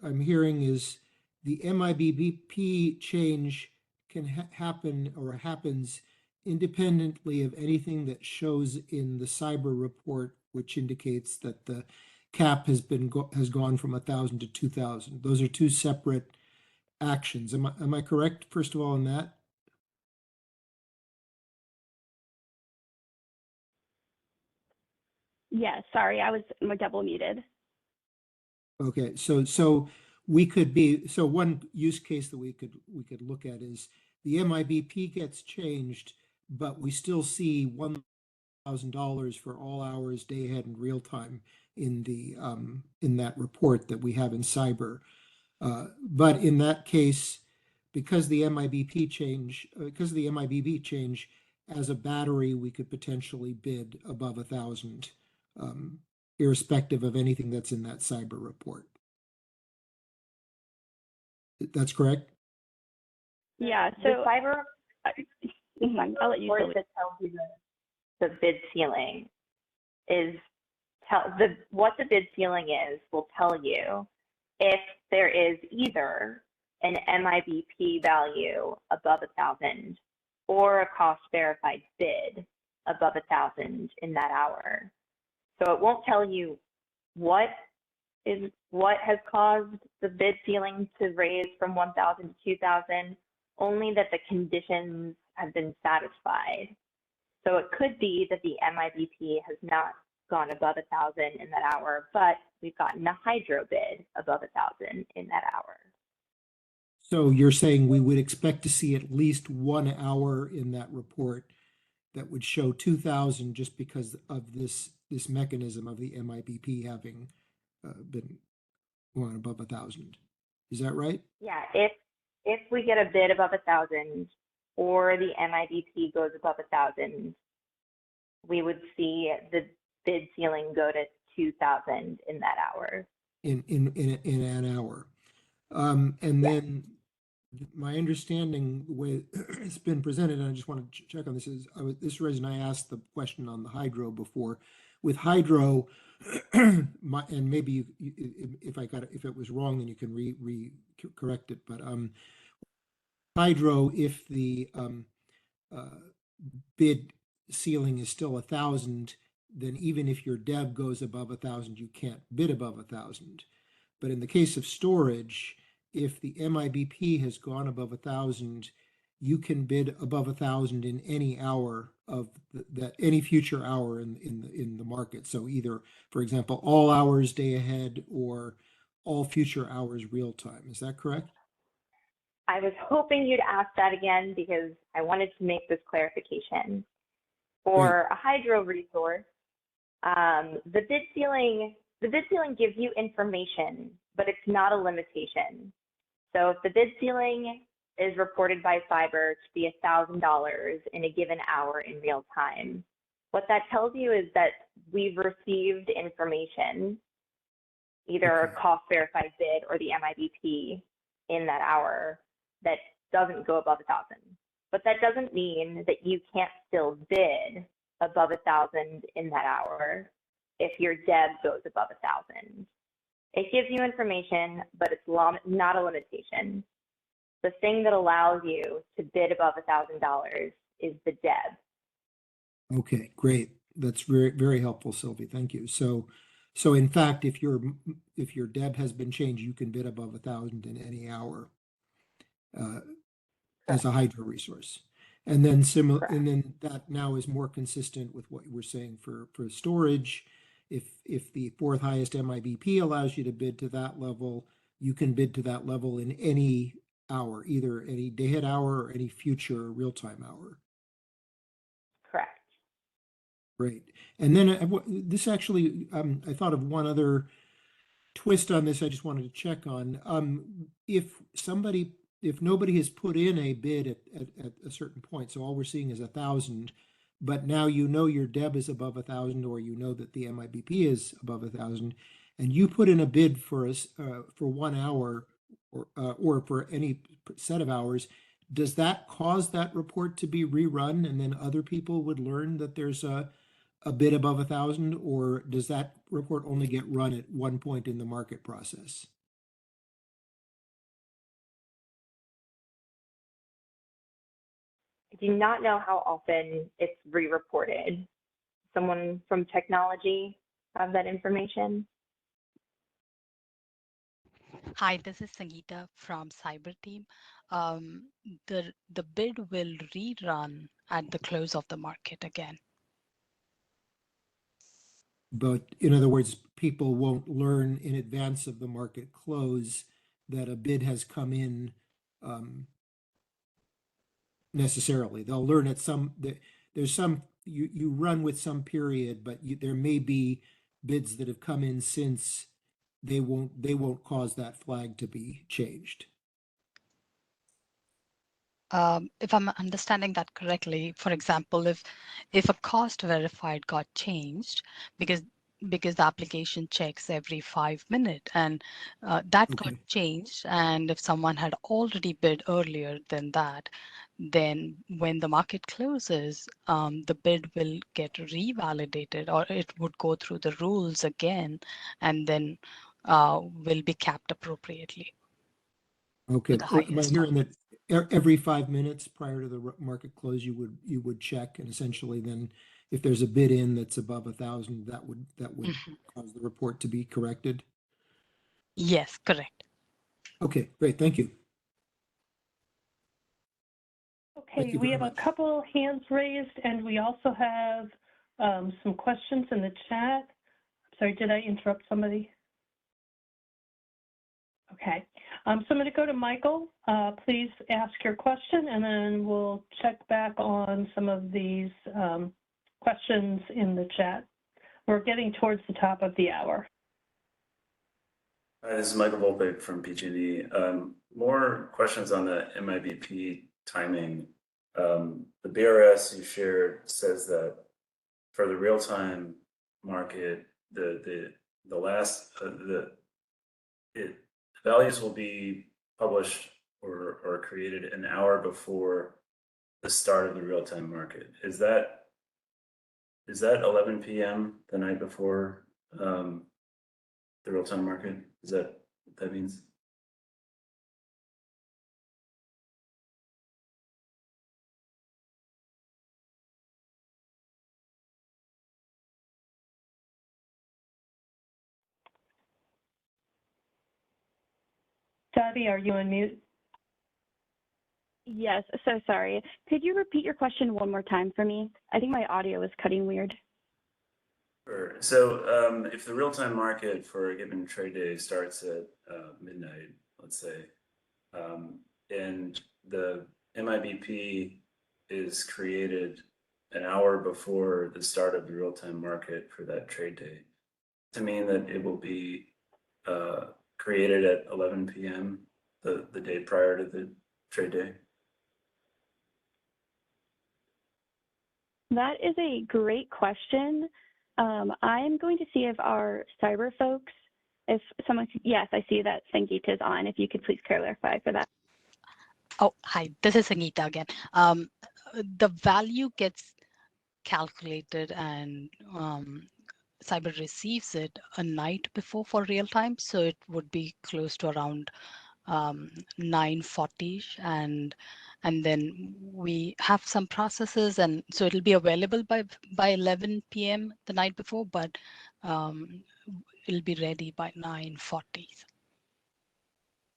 I'm hearing is the MIBP change can happen or happens independently of anything that shows in the cyber report, which indicates that the cap has gone from 1,000 to 2,000. Those are 2 separate actions. Am I correct, first of all, on that? Yes, sorry, I was double muted. Okay, so we could be, so one use case that we could look at is the MIBP gets changed, but we still see $1,000 for all hours, day ahead, and real time. in that report that we have in cyber. But in that case, because the MIBP change, as a battery, we could potentially bid above 1,000, irrespective of anything that's in that cyber report. That's correct? Yeah, The so cyber I'll let you report tell that tells you the bid ceiling is what the bid ceiling is will tell you if there is either an MIBP value above 1,000 or a cost verified bid above 1,000 in that hour. So it won't tell you what has caused the bid ceiling to raise from 1,000 to 2,000, only that the conditions have been satisfied. So it could be that the MIBP has not gone above 1,000 in that hour, but we've gotten a hydro bid above 1,000 in that hour. So you're saying we would expect to see at least 1 hour in that report that would show 2,000 just because of this mechanism of the MIBP having been going above 1,000. Is that right? Yeah, if we get a bid above 1,000 or the MIBP goes above 1,000, we would see the bid ceiling go to 2,000 in that hour. In an hour. And then my understanding, the way it's been presented, and I just want to check on this, is this is the reason I asked the question on the hydro before. With hydro, and maybe if it was wrong, then you can correct it. But hydro, if the bid ceiling is still 1,000, then even if your DEB goes above 1,000, you can't bid above 1,000. But in the case of storage, if the MIBP has gone above 1,000, you can bid above 1,000 in any hour of any future hour in the market. So either, for example, all hours day ahead or all future hours real time. Is that correct? I was hoping you'd ask that again because I wanted to make this clarification. For a hydro resource, the bid ceiling gives you information, but it's not a limitation. So if the bid ceiling is reported by cyber to be $1,000 in a given hour in real time, what that tells you is that we've received information, either a cost verified bid or the MIBP in that hour that doesn't go above 1,000. But that doesn't mean that you can't still bid above 1,000 in that hour if your DEB goes above 1,000. It gives you information, but it's not a limitation. The thing that allows you to bid above $1,000 is the DEB. Okay, great. That's very, very helpful, Sylvie. Thank you. So in fact, if your DEB has been changed, you can bid above 1,000 in any hour as a hydro resource. And then and then that now is more consistent with what we're saying for storage. If the fourth highest MIBP allows you to bid to that level, you can bid to that level in any hour, either any day ahead hour or any future real-time hour. Correct. Great. And then this actually, I thought of one other twist on this I just wanted to check on. If nobody has put in a bid at a certain point, so all we're seeing is 1,000, but now you know your DEB is above 1,000, or you know that the MIBP is above 1,000, and you put in a bid for 1 hour or for any set of hours, does that cause that report to be rerun, and then other people would learn that there's a bid above 1,000, or does that report only get run at one point in the market process? I do not know how often it's re-reported. Someone from technology have that information? Hi, this is Sangeeta from Cyber Team. The bid will rerun at the close of the market again. But in other words, people won't learn in advance of the market close that a bid has come in necessarily. They'll learn at there's some, you run with some period, but there may be bids that have come in since, they won't cause that flag to be changed. If I'm understanding that correctly, for example, if a cost verified got changed because the application checks every 5 minutes and that got Okay. changed, and if someone had already bid earlier than that, then when the market closes, the bid will get revalidated, or it would go through the rules again, and then will be capped appropriately to Okay. the Am I highest. hearing that every 5 minutes prior to the market close, you would check, and essentially then if there's a bid in that's above 1,000, that would Mhm. cause the report to be corrected? Yes, correct. Okay, great. Thank you. Thank Okay, you we very have a much. couple hands raised, and we also have some questions in the chat. Sorry, did I interrupt somebody? Okay, so I'm going to go to Michael. Please ask your question, and then we'll check back on some of these questions in the chat. We're getting towards the top of the hour. Hi, this is Michael Volpic from PG&E. More questions on the MIBP timing. The BRS you shared says that for the real-time market, the values will be published or created an hour before the start of the real-time market. Is that 11 p.m. the night before the real-time market? Is that what that means? Dottie, are you on mute? Yes, so sorry. Could you repeat your question one more time for me? I think my audio is cutting weird. Sure. So if the real-time market for a given trade day starts at midnight, let's say, and the MIBP is created an hour before the start of the real-time market for that trade day, to mean that it will be created at 11 p.m. the day prior to the trade day? That is a great question. I'm going to see if our cyber folks, if someone, yes, I see that Sangeeta is on. If you could please clarify for that. Oh, hi, this is Sangeeta again. The value gets calculated and cyber receives it a night before for real time. So it would be close to around 9:40-ish, and then we have some processes, and so it'll be available by 11 p.m. the night before, but it'll be ready by 9:40.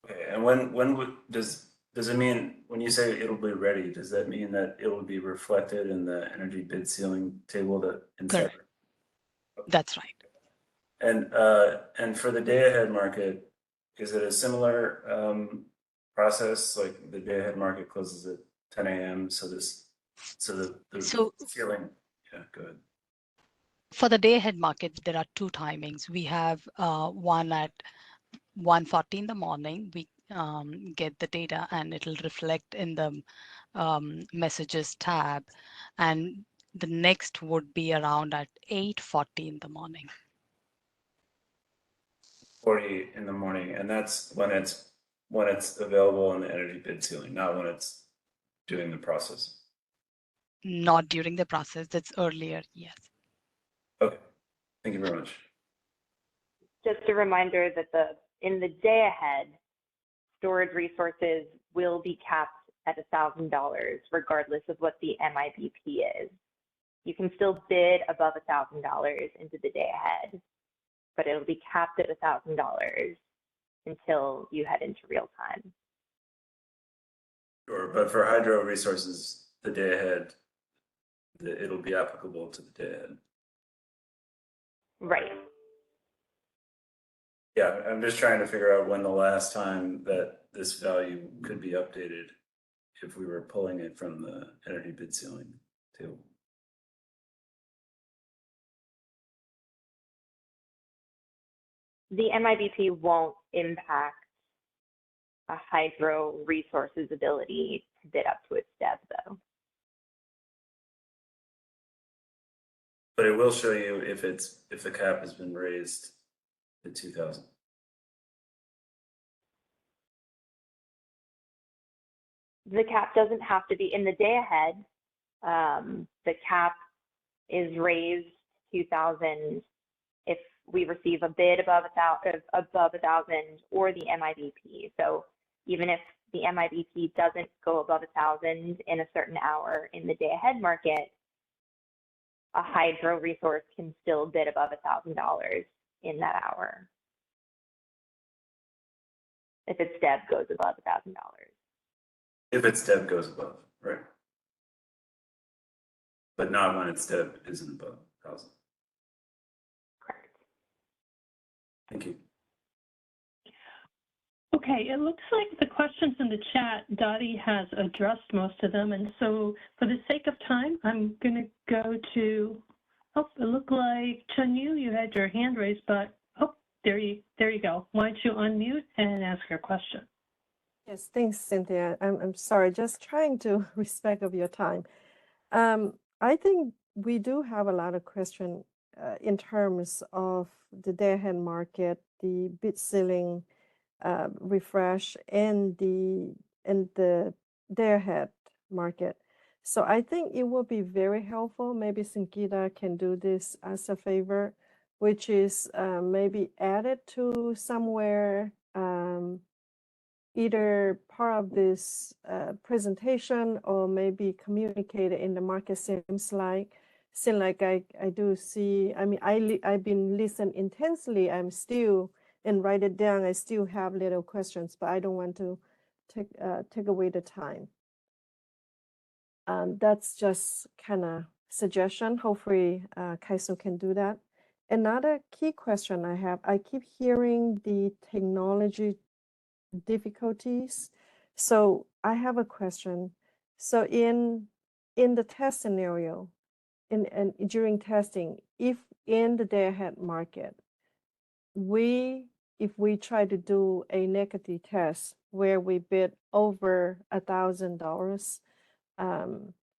Okay, and when does it mean, when you say it'll be ready, does that mean that it will be reflected in the energy bid ceiling table that inside? Correct. That's right. And for the day ahead market, is it a similar process? Like the day ahead market closes at 10 a.m. So the ceiling, yeah, go ahead. For the day ahead market, there are two timings. We have one at 1:40 in the morning. We get the data and it'll reflect in the messages tab. And the next would be around at 8:40 in the morning. 40 in the morning, and that's when it's available in the energy bid ceiling, not when it's doing the process. Not during the process, that's earlier, yes. Okay, thank you very much. Just a reminder that in the day ahead, storage resources will be capped at $1,000 regardless of what the MIBP is. You can still bid above $1,000 into the day ahead, but it'll be capped at $1,000 until you head into real time. Sure, but for hydro resources, the day ahead, it'll be applicable to the day ahead. Right. Yeah, I'm just trying to figure out when the last time that this value could be updated if we were pulling it from the energy bid ceiling table. the MIBP won't impact a hydro resource's ability to bid up to its DEB, though. But it will show you if the cap has been raised to 2,000. The cap doesn't have to be in the day ahead. The cap is raised 2,000 if we receive a bid above 1,000 or the MIBP. So even if the MIBP doesn't go above 1,000 in a certain hour in the day ahead market, a hydro resource can still bid above $1,000 in that hour if its DEB goes above $1,000. If its DEB goes above, right? But not when its DEB isn't above 1,000. Correct. Thank you. Okay, it looks like the questions in the chat, Dottie has addressed most of them. And so for the sake of time, I'm going to go to, oh, it looked like Chun-Yu, you had your hand raised, but oh, there you go. Why don't you unmute and ask your question? Yes, thanks, Cynthia. I'm sorry, just trying to respect of your time. I think we do have a lot of question in terms of the day-ahead market, the bid ceiling refresh, and the day-ahead market. So I think it will be very helpful. Maybe Sangeeta can do this as a favor, which is maybe add it to somewhere. Either part of this presentation or maybe communicated in the market seems like I do see, I mean, I've been listening intensely. I'm still, and write it down, I still have little questions, but I don't want to take away the time. That's just kind of suggestion. Hopefully Kaiso can do that. Another key question I have, I keep hearing the technology difficulties. So I have a question. So in the test scenario, and during testing, if in the day-ahead market, if we try to do a negative test where we bid over $1,000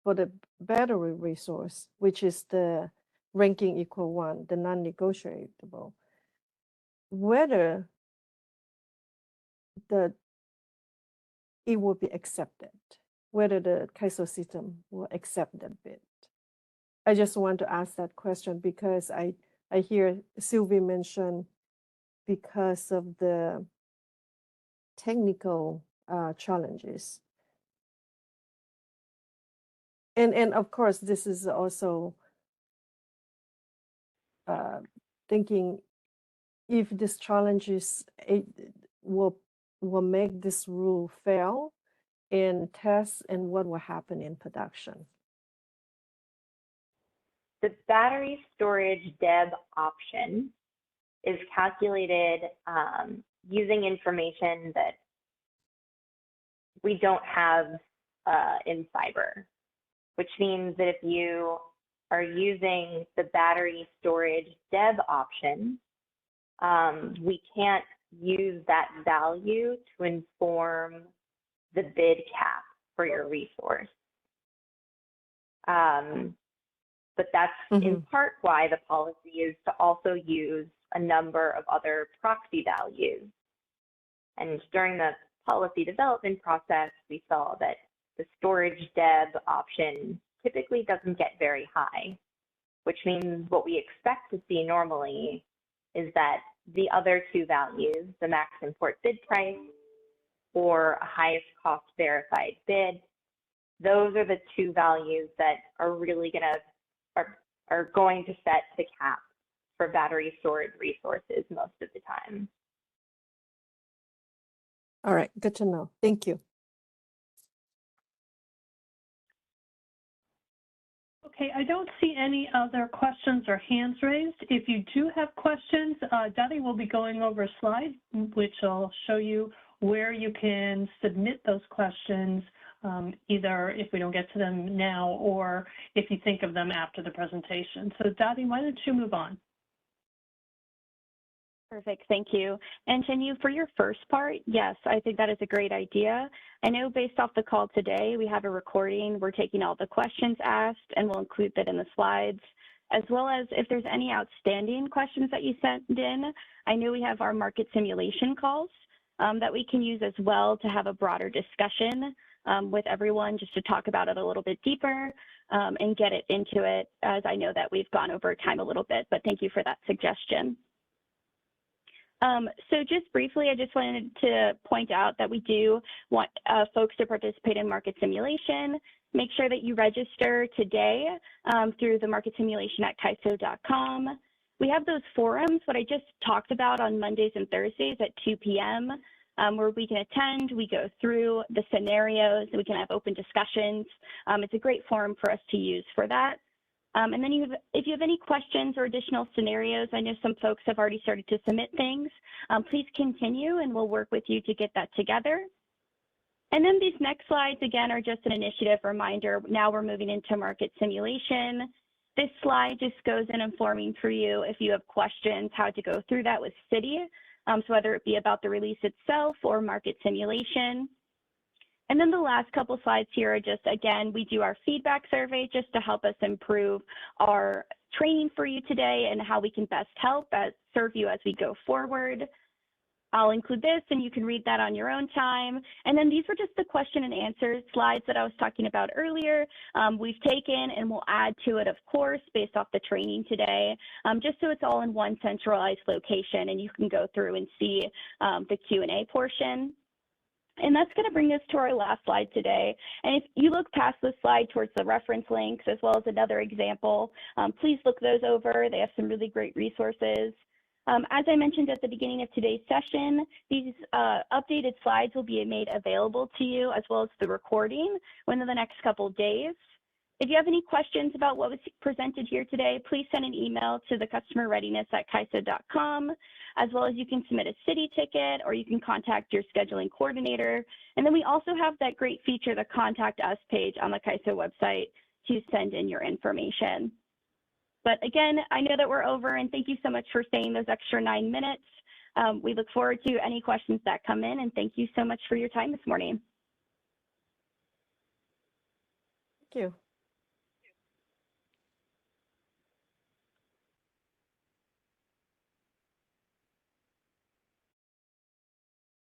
for the battery resource, which is the ranking equal 1, the non-negotiable, whether it will be accepted, whether the Kaiso system will accept that bid. I just want to ask that question because I hear Sylvie mention because of the technical challenges. And of course, this is also thinking if this challenges will make this rule fail in tests, and what will happen in production. The battery storage DEB option is calculated using information that we don't have in Cyber, which means that if you are using the battery storage DEB option, we can't use that value to inform the bid cap for your resource. But that's in part why the policy is to also use a number of other proxy values. And during the policy development process, we saw that the storage DEB option typically doesn't get very high, which means what we expect to see normally is that the other two values, the max import bid price or a highest cost verified bid, those are the two values that are really going to set the cap for battery storage resources most of the time. All right, good to know. Thank you. Okay, I don't see any other questions or hands raised. If you do have questions, Dottie will be going over a slide, which will show you where you can submit those questions, either if we don't get to them now or if you think of them after the presentation. So Dottie, why don't you move on? Perfect, thank you. And Chenyu, for your first part, yes, I think that is a great idea. I know based off the call today, we have a recording. We're taking all the questions asked and we'll include that in the slides, as well as if there's any outstanding questions that you sent in. I know we have our market simulation calls that we can use as well to have a broader discussion with everyone, just to talk about it a little bit deeper and get it into it, as I know that we've gone over time a little bit, but thank you for that suggestion. So just briefly, I just wanted to point out that we do want folks to participate in market simulation. Make sure that you register today through the market simulation at kaiso.com. We have those forums, what I just talked about, on Mondays and Thursdays at 2 p.m. Where we can attend, we go through the scenarios, we can have open discussions. It's a great forum for us to use for that. And then if you have any questions or additional scenarios, I know some folks have already started to submit things, please continue and we'll work with you to get that together. And then these next slides, again, are just an initiative reminder. Now we're moving into market simulation. This slide just goes in informing for you if you have questions, how to go through that with Citi. So whether it be about the release itself or market simulation. And then the last couple slides here are just, again, we do our feedback survey just to help us improve our training for you today and how we can best help serve you as we go forward. I'll include this and you can read that on your own time. And then these were just the question and answer slides that I was talking about earlier. We've taken and we'll add to it, of course, based off the training today, just so it's all in one centralized location and you can go through and see the Q&A portion. And that's going to bring us to our last slide today. And if you look past this slide towards the reference links, as well as another example, please look those over. They have some really great resources. As I mentioned at the beginning of today's session, these updated slides will be made available to you, as well as the recording, within the next couple of days. If you have any questions about what was presented here today, please send an email to the customerreadiness@kaiso.com, as well as you can submit a Citi ticket or you can contact your scheduling coordinator. And then we also have that great feature, the Contact Us page on the Kaiso website to send in your information. But again, I know that we're over, and thank you so much for staying those extra 9 minutes. We look forward to any questions that come in, and thank you so much for your time this morning. Thank you.